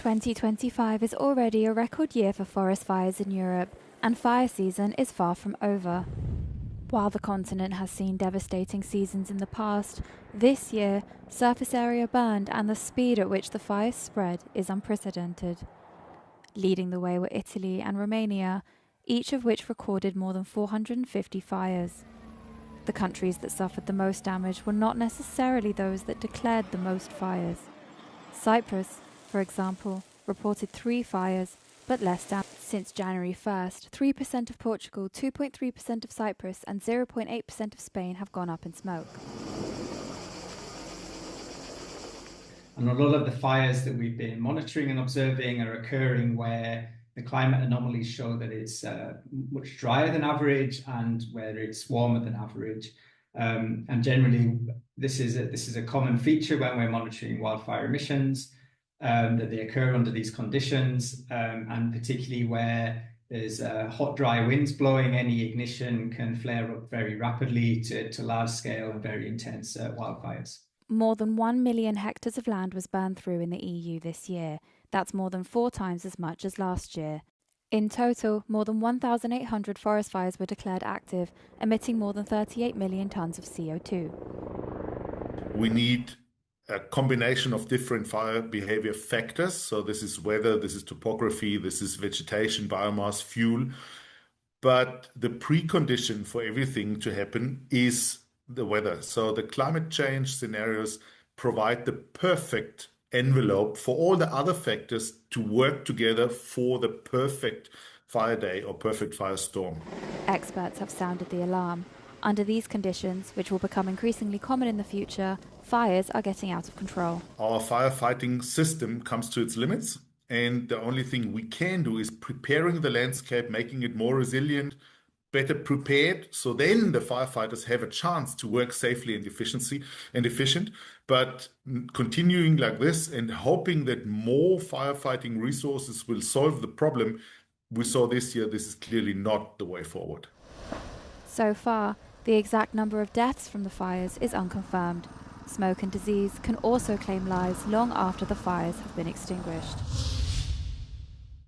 2025 is already a record year for forest fires in Europe, and fire season is far from over. While the continent has seen devastating seasons in the past, this year, surface area burned and the speed at which the fires spread is unprecedented. Leading the way were Italy and Romania, each of which recorded more than 450 fires. The countries that suffered the most damage were not necessarily those that declared the most fires. Cyprus, for example, reported 3 fires, but less damage. Since January 1st, 3% of Portugal, 2.3% of Cyprus and 0.8% of Spain have gone up in smoke. And a lot of the fires that we've been monitoring and observing are occurring where the climate anomalies show that it's much drier than average and where it's warmer than average. And generally, this is a common feature when we're monitoring wildfire emissions, that they occur under these conditions, and particularly where there's hot, dry winds blowing, any ignition can flare up very rapidly to large scale and very intense wildfires. More than 1 million hectares of land was burned through in the EU this year. That's more than 4 times as much as last year. In total, more than 1,800 forest fires were declared active, emitting more than 38 million tonnes of CO2. We need a combination of different fire behavior factors. So this is weather, this is topography, this is vegetation, biomass, fuel. But the precondition for everything to happen is the weather. So the climate change scenarios provide the perfect envelope for all the other factors to work together for the perfect fire day or perfect firestorm. Experts have sounded the alarm. Under these conditions, which will become increasingly common in the future, fires are getting out of control. Our firefighting system comes to its limits, and the only thing we can do is preparing the landscape, making it more resilient, better prepared, so then the firefighters have a chance to work safely and efficient. But continuing like this and hoping that more firefighting resources will solve the problem we saw this year, this is clearly not the way forward. So far, the exact number of deaths from the fires is unconfirmed. Smoke and disease can also claim lives long after the fires have been extinguished.